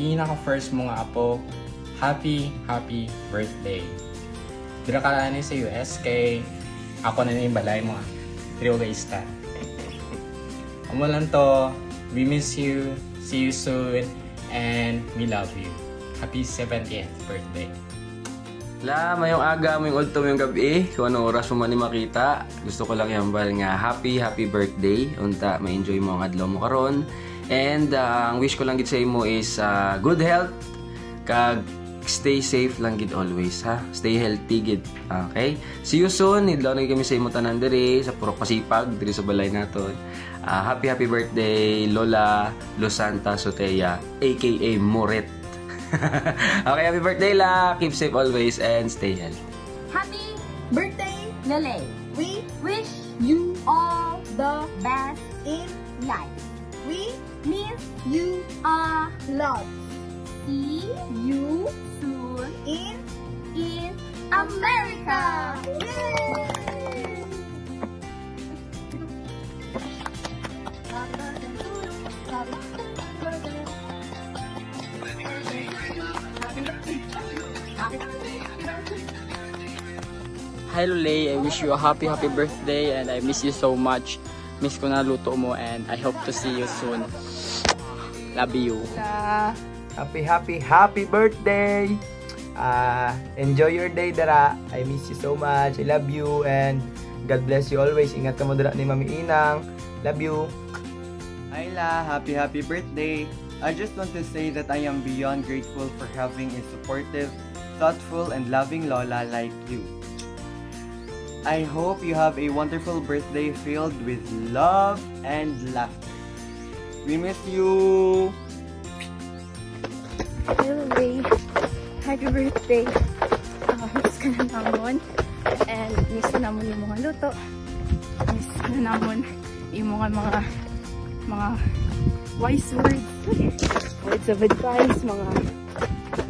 pinaka first mo nga apo, happy birthday. Dira ka lang sa US kay ako na yung balay mo. Trio guys ta. Amo lang to. We miss you. See you soon. And we love you. Happy 70th birthday. Mayong aga, mayong ulto, mayong gabi. Kung anong oras mo man makita, gusto ko lang ihambal nga happy birthday. Unta, ma-enjoy mo ang adlaw mo karon. And ang wish ko lang gid sa imo is good health. Kag stay safe lang gid always, ha. Stay healthy gid. Okay? See you soon. Idlaw na kami sa imo tanan diri sa puro pasipag diri sa balay naton. Happy birthday Lola Losanta Soteya aka Moret. Okay, happy birthday la. Keep safe always and stay healthy. Happy birthday Lele. We wish you all the best in life. We miss you a lot. See you soon in America. Yay! Hi Lulay, I wish you a happy birthday and I miss you so much. Miss ko na luto mo and I hope to see you soon. Love you. Happy birthday! Enjoy your day dara. I miss you so much. I love you and God bless you always. Ingat ka mo dara ni Mami Inang. Love you. Hi La, happy birthday. I just want to say that I am beyond grateful for having a supportive, thoughtful, and loving Lola like you. I hope you have a wonderful birthday filled with love and laughter. We miss you! Hello, Ray. Happy birthday. Miss ka na namon. And miss ka namon yung mga luto. Miss ka na namon yung mga wise words. Words of advice. Mga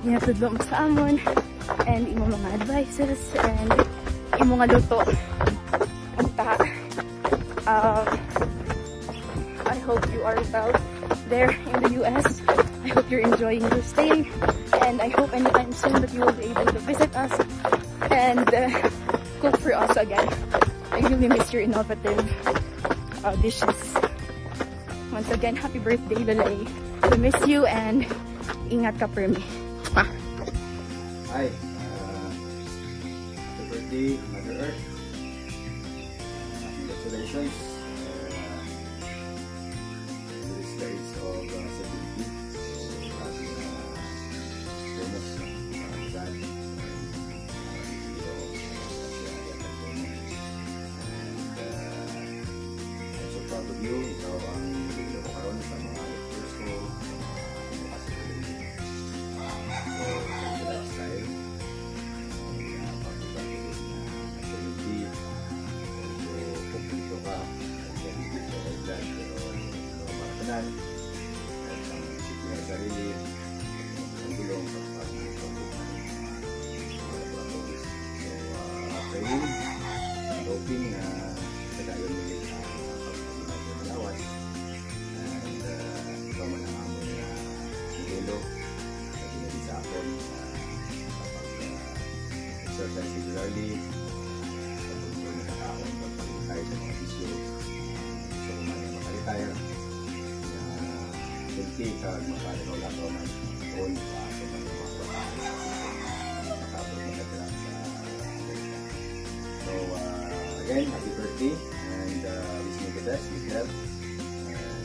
pinatudlo mo sa amon. And yung mga advices. And yung mga luto. Unta. I hope you are well there in the US. I hope you're enjoying your stay, and I hope anytime soon that you will be able to visit us and cook for us again. I really miss your innovative dishes. Once again, happy birthday, Lulay. We miss you and ingat ka per me. Hi, happy birthday, Mother Earth. Congratulations. This days of 70. Proud of you. Ikaw ang nililo ko karoon sa mga lectures ko, sa lifestyle, facility, kumpito ka, pero maratanan, at sa mga isipin ng sarili, ang gulong, praying, and hoping na kadayon mo ulit malawas and ikaw man ang amon na nililo na pinili sa akon exercise regularly kapag mo nakakaon pag-retire sa mga bisyo so kung man yung makaretire na healthy ka magkalimaw lang ko ng all sa mga makapag makatira sa so again, happy birthday and wish me the best, good health,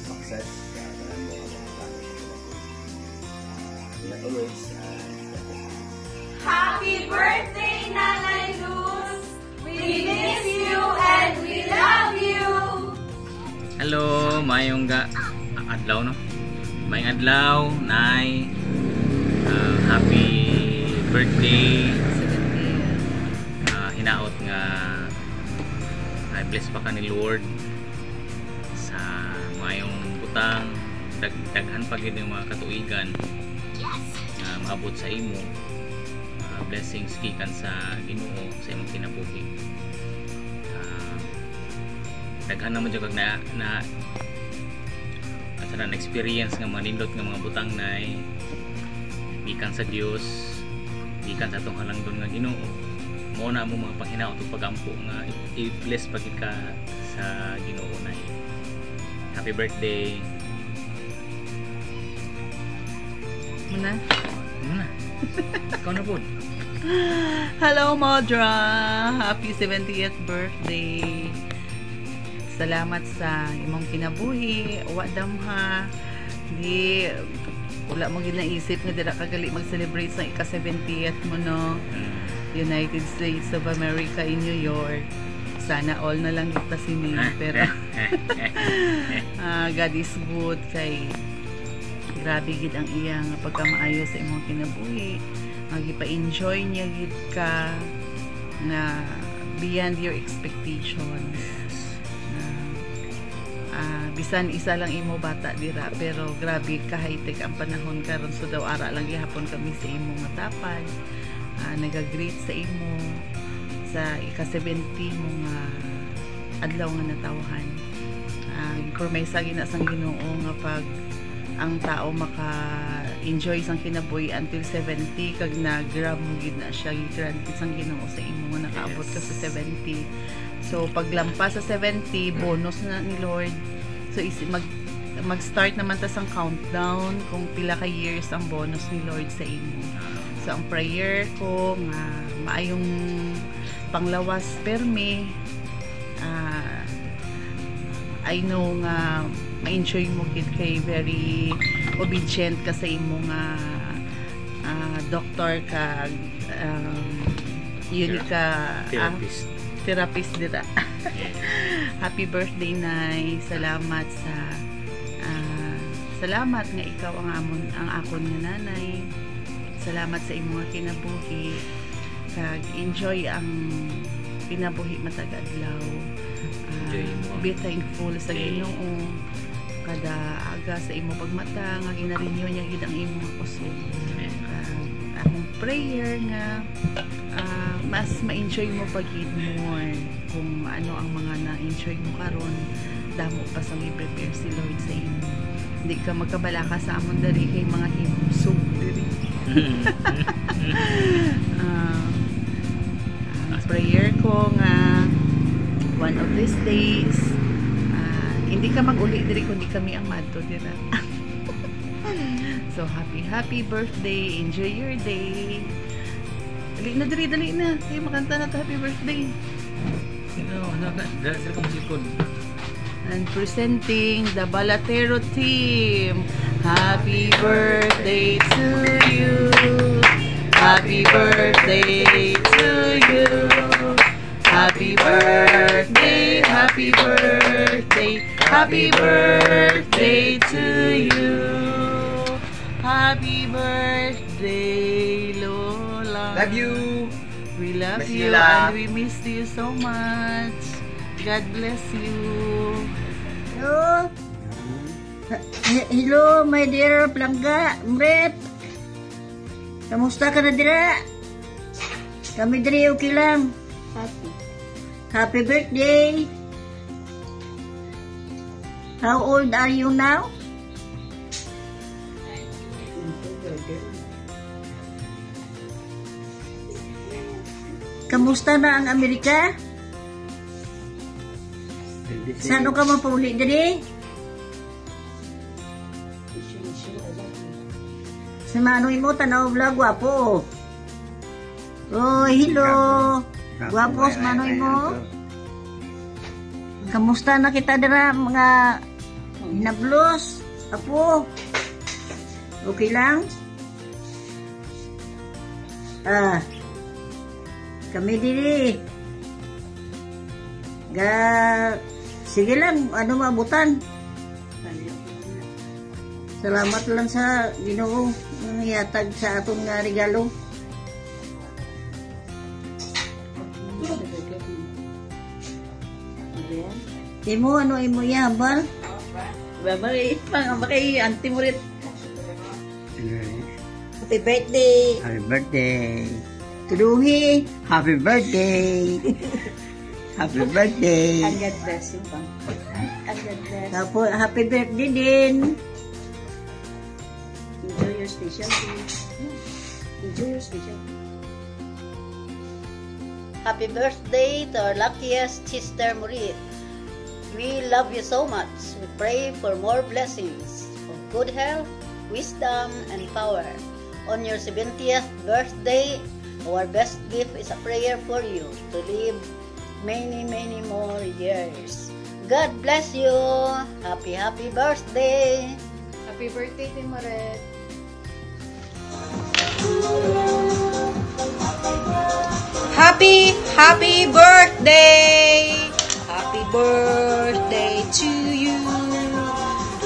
success, and more always. Happy birthday, Nanay Luz! We miss you and we love you! Hello, mayong adlaw no? Mayong adlaw, Nay. Happy birthday. Hinaot nga bless pa ka ni Lord sa mayong butang daghan pa gid yung mga katuigan na maabot sa imo, blessings gikan sa Ginoo sa imong kinabuhi. Daghan naman jud kag na experience nga mga nindot nga mga butang nay gikan sa Dios, gikan sa atong halangdon nga Ginoo. Mao na mo mga panghinaot ug pagampo nga i-bless pagid ka sa Ginoo na. Happy birthday. Muna? Ikaw na po. Hello, Modra! Happy 70th birthday! Salamat sa imong kinabuhi. Wadam ha. Di, wala mo ginaisip nga dira kagali mag-celebrate sa ika-70th mo, no? United States of America in New York. Sana all na lang kita sinin. Pero, God is good kay grabe gid ang iyang pagkamaayo sa imong kinabuhi. Magipa-enjoy niya gid ka na beyond your expectations. Bisan isa lang imo bata dira, pero grabe ka high-tech ang panahon karon, so daw ara lang gihapon kami sa imo nga tapad. Nag-greet sa imo sa ika-70 mong adlaw nga natawhan. Kurmaysa gina sang Ginoo nga pag ang tao maka-enjoy sang kinabuhi until 70 kag na-grab mo gid na siya granted sang Ginoo sa imo nga nakaabot ka sa 70. So paglampas sa 70, bonus na ni Lord. So mag-start naman ta sang countdown kung pila ka years ang bonus ni Lord sa imo. So ang prayer ko nga maayong panglawas permi, I know nga ma-enjoy mo gid kay very obedient ka sa imo nga doktor ka, yun ka therapist dira. Happy birthday, Nay. Salamat sa salamat nga ikaw ang akon nga nanay. Salamat sa imong kinabuhi. Kag enjoy ang kinabuhi matag adlaw. Be thankful sa Ginoo kada aga sa imo pagmata nga ginarenew niya gid ang imong kusog. Akong prayer nga mas ma-enjoy mo pagid more kung ano ang mga na-enjoy mo karon, damo pa sa i-prepare si Lord sa imo. Hindi ka magkabalaka sa amon dari kay mga himsog diri. Prayer ko nga one of these days hindi ka mag-uli diri kundi kami ang madto dira. So happy birthday, enjoy your day. Dali na kayo makanta na happy birthday. And presenting the Balatero team, happy birthday to you, happy birthday to you, happy birthday, happy birthday, happy birthday to you, happy birthday Lola. Love you. We love you and we miss you so much. God bless you. Hello. Hello, my dear Plangga, Mret. Kamusta ka na dira? Kami diri okay lang. Happy birthday. How old are you now? Kamusta na ang Amerika? Saan ka mapauli diri? Si Manoy mo, tanaw vlog, guwapo. Oh, hello. Guwapo si Manoy mo. Kamusta na kita dira mga hinablos? Apo? Okay lang? Kami diri. Sige lang, ano maabutan. Salamat lang sa Ginoo ng yatag sa atong nga regalo. Imo, ano imo yabal? Bakay, auntie mo rin. Happy birthday! Happy birthday! Tuduhi! Happy birthday! Happy birthday! And God bless you, Bang. And God bless. Happy birthday din! Enjoy your special day. Enjoy your special. Happy birthday to our luckiest sister Murit. We love you so much. We pray for more blessings of good health, wisdom, and power. On your 70th birthday, our best gift is a prayer for you to live many, many more years. God bless you. Happy, happy birthday. Happy birthday, Timoret. Happy, happy birthday! Happy birthday to you!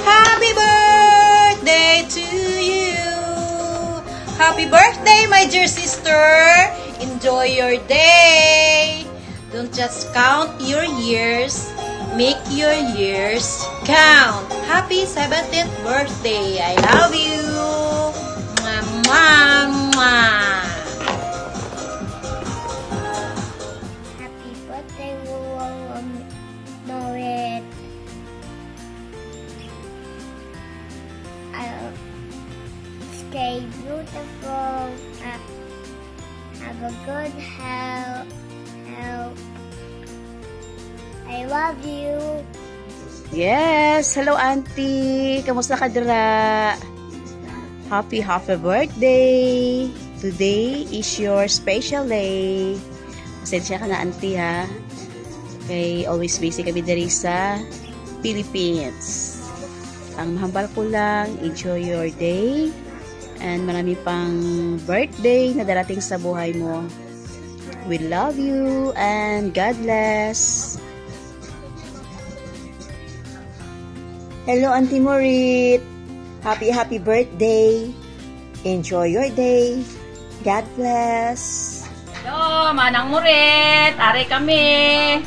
Happy birthday to you! Happy birthday, my dear sister! Enjoy your day! Don't just count your years, make your years count! Happy 70th birthday! I love you! Mwah, mwah. Morit. Stay beautiful. Have a good health. I love you. Yes, hello auntie. Kamusta ka dira? Happy birthday. Today is your special day. Pasensya ka na auntie ha. Okay, always busy kami dari sa Philippines. Ang mahambal ko lang, enjoy your day. And marami pang birthday na darating sa buhay mo. We love you and God bless. Hello, Auntie Morit. Happy birthday. Enjoy your day. God bless. Hello, Manang Morit. Are kami.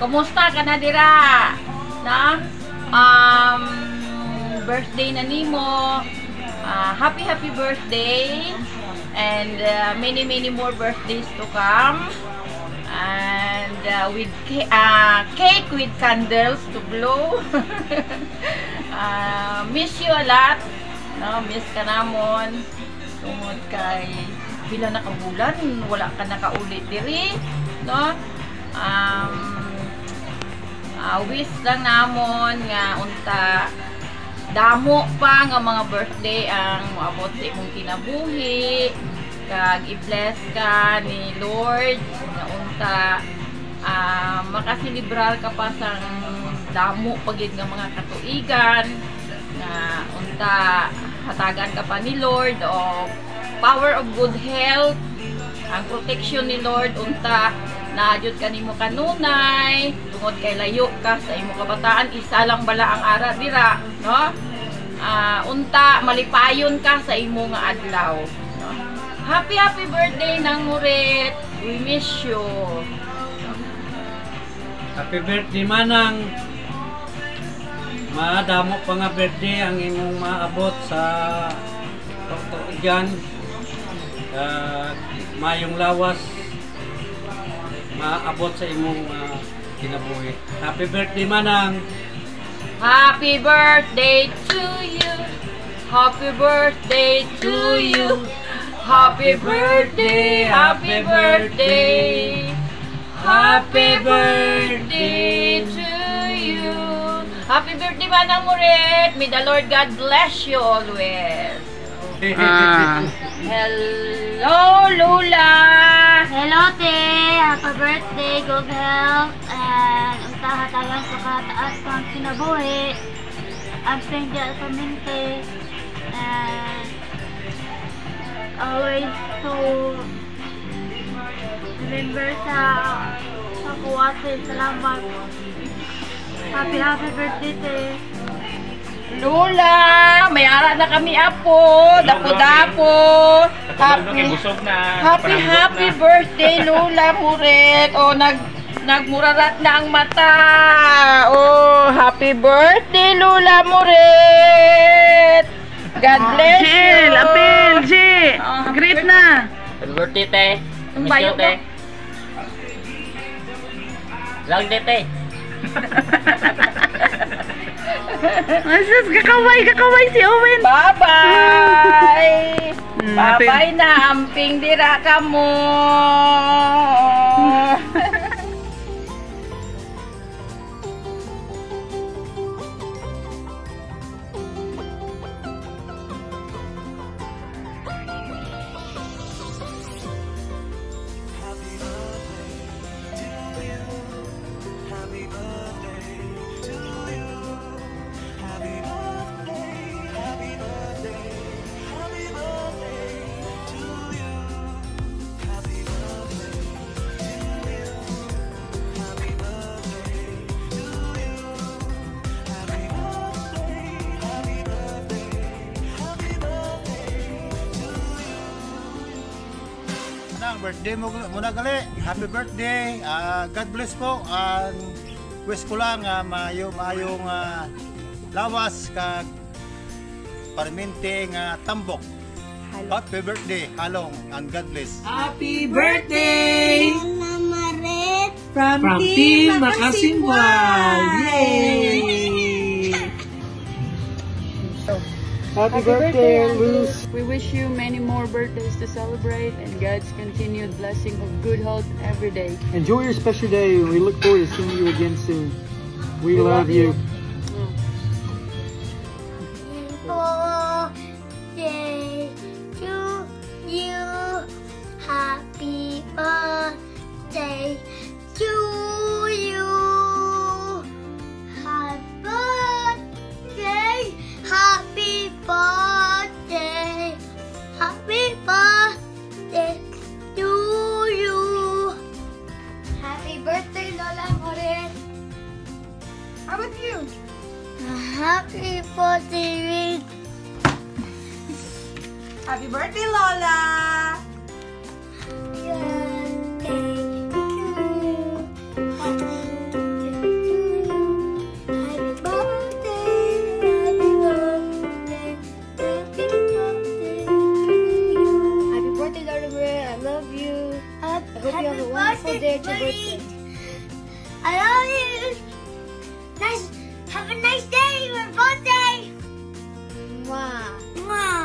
Kumusta ka na dira? Na? Birthday na nimo. Happy birthday. And many more birthdays to come. And with cake with candles to blow. Miss you a lot. No, miss ka namon. Tungod kay pila na kabulan, wala ka nakaulit diri, no? Wish lang namon nga unta damo pa nga mga birthday ang moabot sa imong kinabuhi, kag i-bless ka ni Lord nga unta makaselebrar ka pa sa damo pagid nga mga katuigan nga unta hatagan ka pa ni Lord o power of good health, ang protection ni Lord unta naadjud kanimo kanunay tungod kay layo ka sa imong kabataan, isa lang bala ang ara dira, no? Unta malipayon ka sa imong nga adlaw, no? Happy birthday nang Murit. We miss you. Happy birthday manang. Madamo pa nga birthday ang imong maabot sa tuigan. Mayong lawas maabot sa imong kinabuhi. Happy birthday manang. Happy birthday to you. Happy birthday to you. Happy birthday, happy birthday. Happy birthday to you. Happy birthday Manang Murit. May the Lord God bless you always. Hello, Lula. Hello, te. Happy birthday, good health, and unta-hatagan sa kataas pang kinabuhi. Absent dyan sa mente. And always to remember sa kuwate. Salamat. Happy birthday, te. Lula, may ara na kami apo, dapo-dapo. Happy birthday Lula Murit. O nagmurarat na ang mata. Oh, happy birthday Lula Murit. God bless you. Apil, G. Greet na. Happy birthday, te. Miss you, te. Lang, te. Asus, kakaway si Owen. Bye-bye! Bye-bye na, amping dira ka mo! Birthday mo muna gali. Happy birthday. God bless po. Wish ko lang maayong lawas kag parminting tambok. Happy birthday, Halong, and God bless. Happy birthday! From Team Makasimbal! Yay! Happy birthday, Luz. We wish you many more birthdays to celebrate and God's continued blessing of good health every day. Enjoy your special day. We look forward to seeing you again soon. We love you. Birthday to you. Happy birthday to you. Happy birthday. Happy birthday. Happy birthday to you. Happy birthday, Lola Moret. How about you? Happy birthday. Happy birthday, Lola. I love you. Have a nice day. Your birthday. Mwah. Mwah.